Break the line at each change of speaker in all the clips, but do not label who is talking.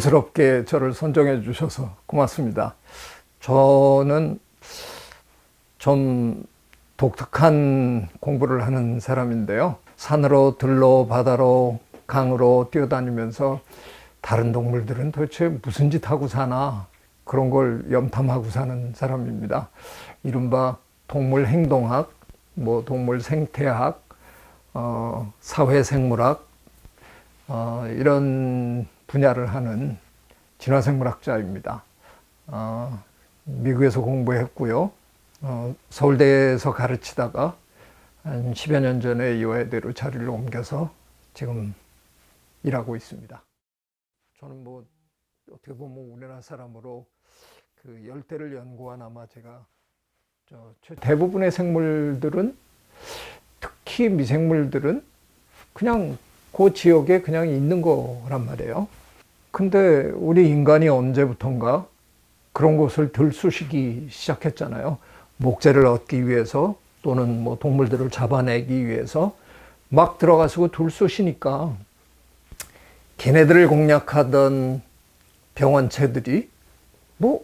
자연스럽게 저를 선정해 주셔서 고맙습니다. 저는 좀 독특한 공부를 하는 사람인데요. 산으로, 들로, 바다로, 강으로 뛰어다니면서 다른 동물들은 도대체 무슨 짓 하고 사나 그런 걸 염탐하고 사는 사람입니다. 이른바 동물 행동학, 동물 생태학, 사회생물학, 이런 분야를 하는 진화생물학자입니다. 미국에서 공부했고요. 서울대에서 가르치다가 한 10여 년 전에 이화여대로 자리를 옮겨서 지금 일하고 있습니다. 저는 어떻게 보면 우리나라 사람으로 그 열대를 연구한 아마 제가 대부분의 생물들은, 특히 미생물들은 그냥 그 지역에 그냥 있는 거란 말이에요. 근데 우리 인간이 언제부턴가 그런 곳을 들쑤시기 시작했잖아요. 목재를 얻기 위해서 또는 동물들을 잡아내기 위해서 막 들어가서 들쑤시니까 걔네들을 공략하던 병원체들이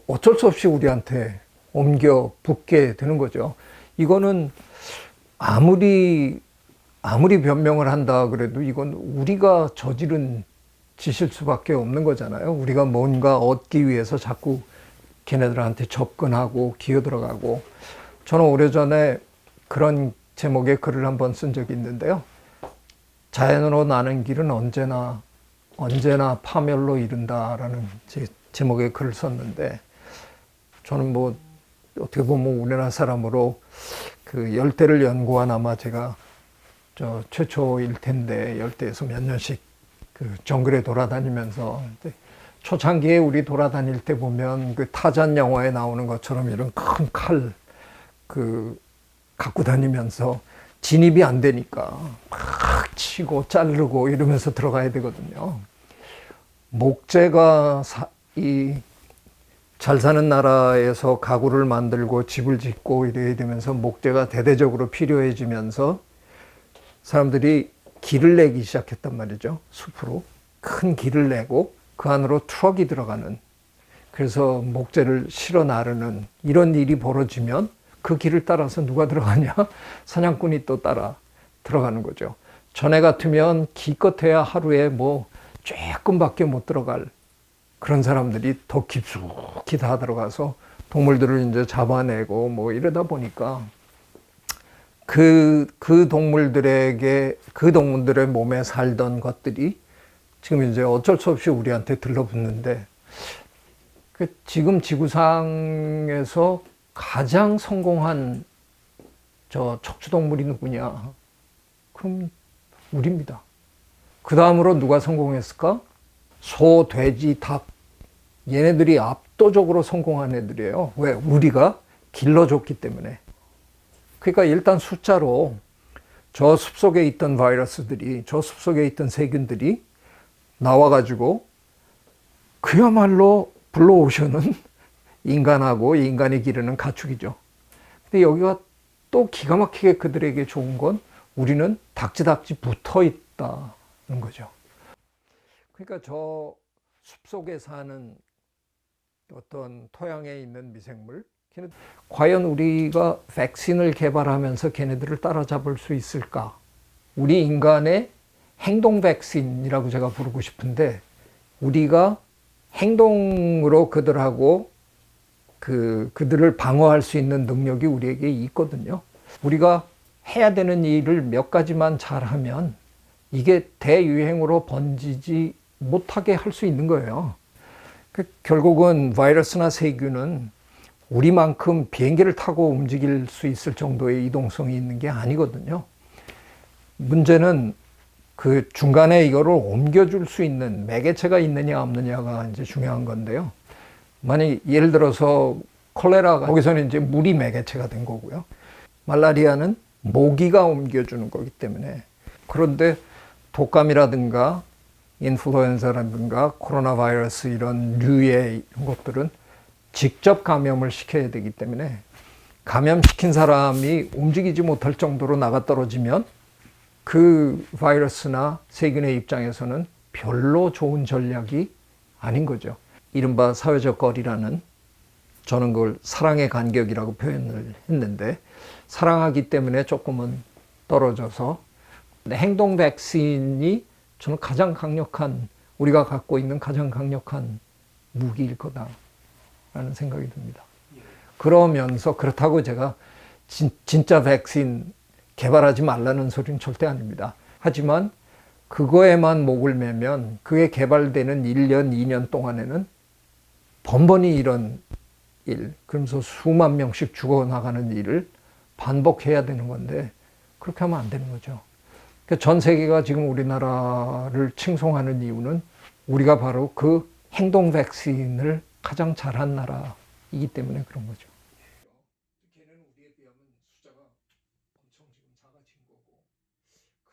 어쩔 수 없이 우리한테 옮겨 붙게 되는 거죠. 이거는 아무리 변명을 한다 그래도 이건 우리가 저지른 짓일 수밖에 없는 거잖아요. 우리가 뭔가 얻기 위해서 자꾸 걔네들한테 접근하고 기어들어가고. 저는 오래전에 그런 제목의 글을 한번 쓴 적이 있는데요. 자연으로 나는 길은 언제나 파멸로 이른다라는 제목의 글을 썼는데, 저는 어떻게 보면 우리나라 사람으로 그 열대를 연구한 아마 제가 최초일 텐데, 열대에서 몇 년씩 그 정글에 돌아다니면서 초창기에 우리 돌아다닐 때 보면 그 타잔 영화에 나오는 것처럼 이런 큰 칼 갖고 다니면서 진입이 안 되니까 막 치고 자르고 이러면서 들어가야 되거든요. 목재가 잘 사는 나라에서 가구를 만들고 집을 짓고 이래야 되면서 목재가 대대적으로 필요해지면서 사람들이 길을 내기 시작했단 말이죠. 숲으로 큰 길을 내고 그 안으로 트럭이 들어가는, 그래서 목재를 실어 나르는 이런 일이 벌어지면 그 길을 따라서 누가 들어가냐? 사냥꾼이 또 따라 들어가는 거죠. 전에 같으면 기껏해야 하루에 조금밖에 못 들어갈 그런 사람들이 더 깊숙이 다 들어가서 동물들을 이제 잡아내고 이러다 보니까 그 동물들의 몸에 살던 것들이 지금 이제 어쩔 수 없이 우리한테 들러붙는데, 지금 지구상에서 가장 성공한 척추동물이 누구냐? 그럼 우리입니다. 그 다음으로 누가 성공했을까? 소, 돼지, 닭. 얘네들이 압도적으로 성공한 애들이에요. 왜? 우리가 길러줬기 때문에. 그러니까 일단 숫자로 저 숲속에 있던 바이러스들이, 저 숲속에 있던 세균들이 나와가지고 그야말로 블루오션은 인간하고 인간이 기르는 가축이죠. 근데 여기가 또 기가 막히게 그들에게 좋은 건 우리는 닥지닥지 붙어 있다는 거죠. 그러니까 저 숲속에 사는 어떤 토양에 있는 미생물, 과연 우리가 백신을 개발하면서 걔네들을 따라잡을 수 있을까? 우리 인간의 행동 백신이라고 제가 부르고 싶은데, 우리가 행동으로 그들하고 그들을 방어할 수 있는 능력이 우리에게 있거든요. 우리가 해야 되는 일을 몇 가지만 잘하면 이게 대유행으로 번지지 못하게 할 수 있는 거예요. 결국은 바이러스나 세균은 우리만큼 비행기를 타고 움직일 수 있을 정도의 이동성이 있는 게 아니거든요. 문제는 그 중간에 이거를 옮겨줄 수 있는 매개체가 있느냐 없느냐가 이제 중요한 건데요. 만약 예를 들어서 콜레라가, 거기서는 이제 물이 매개체가 된 거고요. 말라리아는 모기가 옮겨주는 거기 때문에. 그런데 독감이라든가 인플루엔자라든가 코로나 바이러스 이런 류의 것들은 직접 감염을 시켜야 되기 때문에, 감염시킨 사람이 움직이지 못할 정도로 나가 떨어지면 그 바이러스나 세균의 입장에서는 별로 좋은 전략이 아닌 거죠. 이른바 사회적 거리라는, 저는 그걸 사랑의 간격이라고 표현을 했는데, 사랑하기 때문에 조금은 떨어져서, 행동 백신이 저는 가장 강력한, 우리가 갖고 있는 가장 강력한 무기일 거다라는 생각이 듭니다. 그러면서 그렇다고 제가 진짜 백신 개발하지 말라는 소리는 절대 아닙니다. 하지만 그거에만 목을 매면 그게 개발되는 1년, 2년 동안에는 번번이 이런 일, 그러면서 수만 명씩 죽어나가는 일을 반복해야 되는 건데, 그렇게 하면 안 되는 거죠. 그러니까 전 세계가 지금 우리나라를 칭송하는 이유는 우리가 바로 그 행동 백신을 가장 잘한 나라이기 때문에 그런 거죠. 걔는 우리에 비하면 숫자가 엄청 지금 작아진 거고,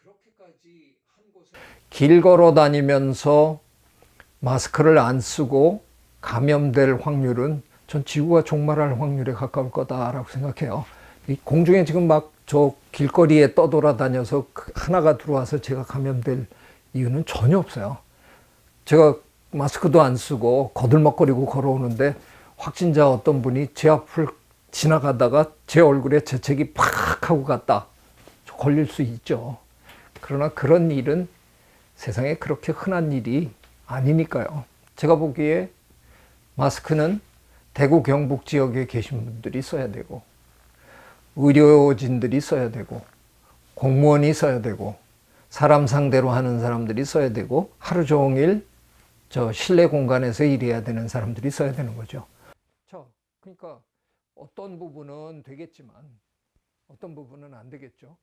그렇게까지 한 곳에 길 걸어 다니면서 마스크를 안 쓰고 감염될 확률은 전 지구가 종말할 확률에 가까울 거다라고 생각해요. 이 공중에 지금 막 저 길거리에 떠돌아다녀서 하나가 들어와서 제가 감염될 이유는 전혀 없어요. 제가 마스크도 안 쓰고 거들먹거리고 걸어오는데 확진자 어떤 분이 제 앞을 지나가다가 제 얼굴에 재채기 팍 하고 갔다. 걸릴 수 있죠. 그러나 그런 일은 세상에 그렇게 흔한 일이 아니니까요. 제가 보기에 마스크는 대구 경북 지역에 계신 분들이 써야 되고, 의료진들이 써야 되고, 공무원이 써야 되고, 사람 상대로 하는 사람들이 써야 되고, 하루 종일 저 실내 공간에서 일해야 되는 사람들이 써야 되는 거죠. 그러니까 어떤 부분은 되겠지만 어떤 부분은 안 되겠죠.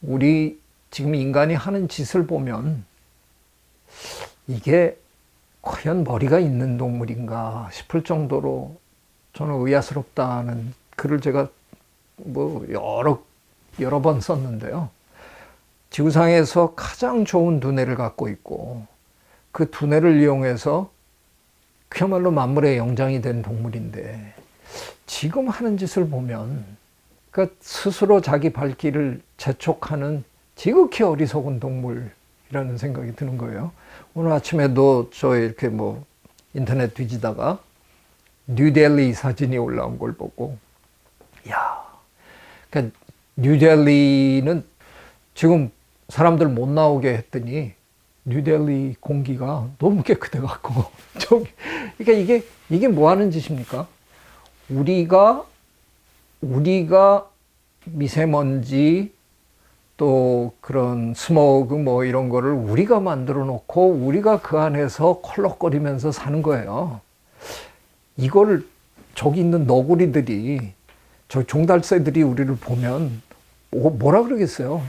우리 지금 인간이 하는 짓을 보면 이게 과연 머리가 있는 동물인가 싶을 정도로 저는 의아스럽다는 글을 제가 뭐 여러 번 썼는데요. 지구상에서 가장 좋은 두뇌를 갖고 있고, 그 두뇌를 이용해서 그야말로 만물의 영장이 된 동물인데, 지금 하는 짓을 보면 그러니까 스스로 자기 발길을 재촉하는 지극히 어리석은 동물이라는 생각이 드는 거예요. 오늘 아침에도 저 이렇게 뭐 인터넷 뒤지다가 뉴델리 사진이 올라온 걸 보고, 그러니까 뉴델리는 지금 사람들 못 나오게 했더니 뉴델리 공기가 너무 깨끗해 갖고 그러니까 이게 뭐 하는 짓입니까? 우리가 미세먼지 또 그런 스모그 뭐 이런 거를 우리가 만들어 놓고 우리가 그 안에서 컬럭거리면서 사는 거예요. 이걸 저기 있는 너구리들이, 저 종달새들이 우리를 보면 뭐라 그러겠어요?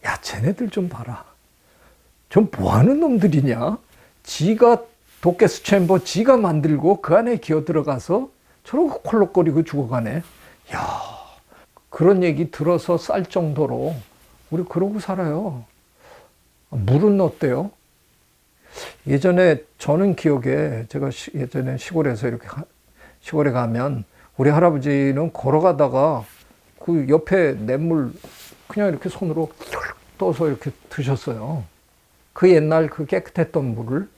야, 쟤네들 좀 봐라. 좀 뭐하는 놈들이냐? 지가 도깨스 챔버 지가 만들고 그 안에 기어 들어가서 저러고 콜록거리고 죽어가네. 야, 그런 얘기 들어서 쌀 정도로 우리 그러고 살아요. 물은 어때요? 예전에 저는 기억에 제가 예전에 시골에서 이렇게 시골에 가면 우리 할아버지는 걸어가다가 그 옆에 냇물 그냥 이렇게 손으로 떠서 이렇게 드셨어요. 그 옛날 그 깨끗했던 물을,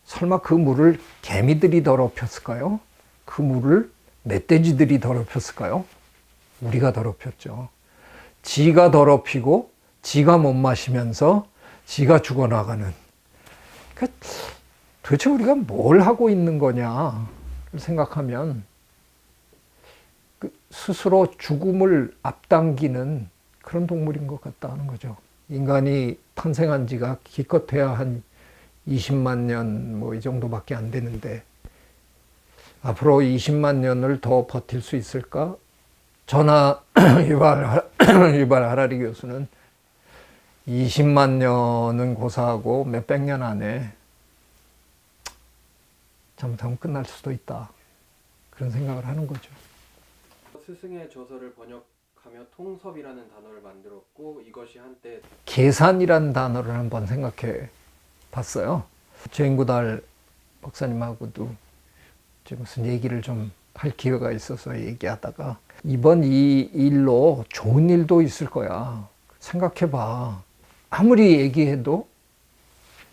설마 그 물을 개미들이 더럽혔을까요? 그 물을 멧돼지들이 더럽혔을까요? 우리가 더럽혔죠. 지가 더럽히고 지가 못 마시면서 지가 죽어나가는. 그러니까 도대체 우리가 뭘 하고 있는 거냐를 생각하면 스스로 죽음을 앞당기는 그런 동물인 것 같다는 거죠. 인간이 탄생한 지가 기껏해야 한 20만 년 뭐 이 정도밖에 안 되는데 앞으로 20만 년을 더 버틸 수 있을까? 저나 유발 하라리 교수는 20만 년은 고사하고 몇백 년 안에 잘못하면 끝날 수도 있다. 그런 생각을 하는 거죠.
스승의 저서를 번역하며 통섭이라는 단어를 만들었고, 이것이 한때
계산이라는 단어를 한번 생각해 봤어요. 최인구달 박사님하고도 무슨 얘기를 좀 할 기회가 있어서 얘기하다가 이번 이 일로 좋은 일도 있을 거야. 생각해 봐. 아무리 얘기해도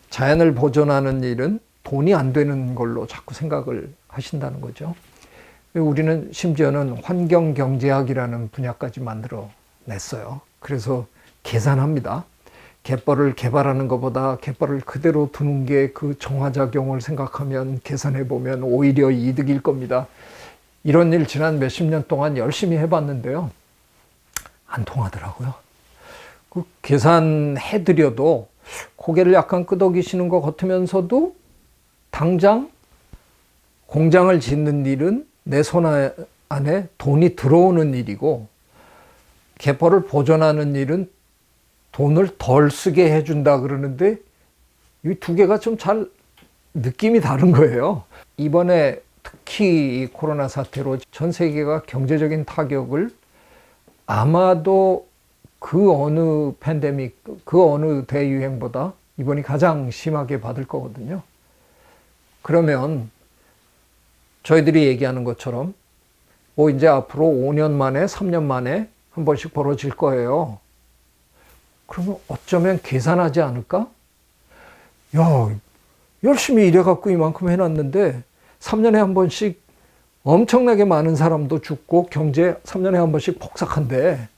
자연을 보존하는 일은 돈이 안 되는 걸로 자꾸 생각을 하신다는 거죠. 우리는 심지어는 환경경제학이라는 분야까지 만들어 냈어요. 그래서 계산합니다. 갯벌을 개발하는 것보다 갯벌을 그대로 두는 게 그 정화작용을 생각하면 계산해 보면 오히려 이득일 겁니다. 이런 일 지난 몇십 년 동안 열심히 해봤는데요. 안 통하더라고요. 그 계산해드려도 고개를 약간 끄덕이시는 것 같으면서도 당장 공장을 짓는 일은 내 손 안에 돈이 들어오는 일이고 갯벌을 보존하는 일은 돈을 덜 쓰게 해준다 그러는데 이 두 개가 좀 잘 느낌이 다른 거예요. 이번에 특히 이 코로나 사태로 전 세계가 경제적인 타격을 아마도 그 어느 팬데믹, 그 어느 대유행보다 이번이 가장 심하게 받을 거거든요. 그러면 저희들이 얘기하는 것처럼 뭐 이제 앞으로 5년 만에 3년 만에 한 번씩 벌어질 거예요. 그러면 어쩌면 계산하지 않을까? 야, 열심히 일해갖고 이만큼 해놨는데 3년에 한 번씩 엄청나게 많은 사람도 죽고 경제 3년에 한 번씩 폭삭한데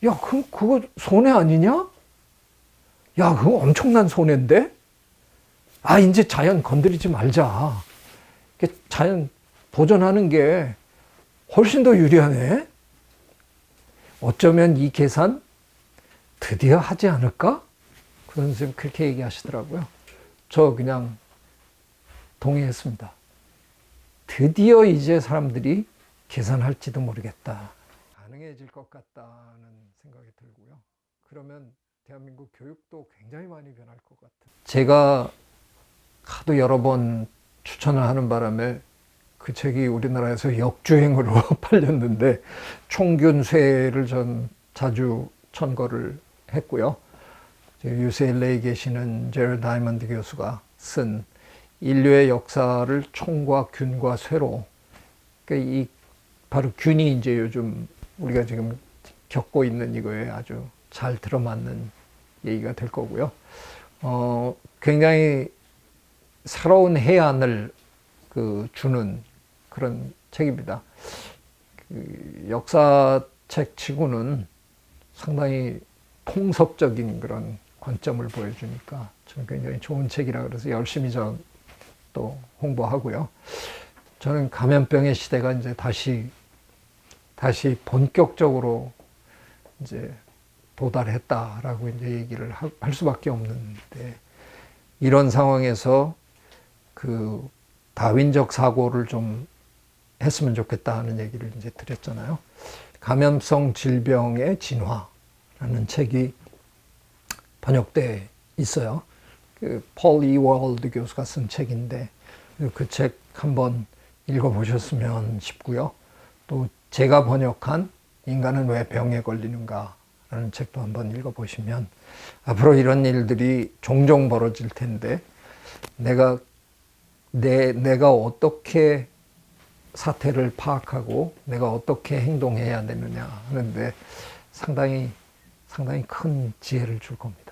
야, 그럼 그거 손해 아니냐? 야, 그거 엄청난 손해인데? 아, 이제 자연 건드리지 말자. 자연 보존하는 게 훨씬 더 유리하네? 어쩌면 이 계산 드디어 하지 않을까? 그 선생님 그렇게 얘기하시더라고요. 저 그냥 동의했습니다. 드디어 이제 사람들이 계산할지도 모르겠다. 가능해질 것 같다는 생각이 들고요. 그러면 대한민국 교육도 굉장히 많이 변할 것 같아요. 제가 하도 여러 번 추천을 하는 바람에 그 책이 우리나라에서 역주행으로 팔렸는데 총균쇠를 전 자주 천거를 했고요. UCLA에 계시는 제럴 다이먼드 교수가 쓴 인류의 역사를 총과 균과 쇠로, 그러니까 이 바로 균이 이제 요즘 우리가 지금 겪고 있는 이거에 아주 잘 들어맞는 얘기가 될 거고요. 굉장히 새로운 해안을 주는 그런 책입니다. 역사책 치고는 상당히 통섭적인 그런 관점을 보여주니까 저는 굉장히 좋은 책이라 그래서 열심히 또 홍보하고요. 저는 감염병의 시대가 이제 다시 본격적으로 이제 도달했다라고 이제 얘기를 할 수밖에 없는데 이런 상황에서 그 다윈적 사고를 좀 했으면 좋겠다 하는 얘기를 이제 드렸잖아요. 감염성 질병의 진화라는 책이 번역돼 있어요. 폴 이월드 교수가 쓴 책인데 그 책 한번 읽어보셨으면 싶고요. 또 제가 번역한 인간은 왜 병에 걸리는가 라는 책도 한번 읽어보시면 앞으로 이런 일들이 종종 벌어질 텐데 내가 어떻게 사태를 파악하고 내가 어떻게 행동해야 되느냐 하는데 상당히 큰 지혜를 줄 겁니다.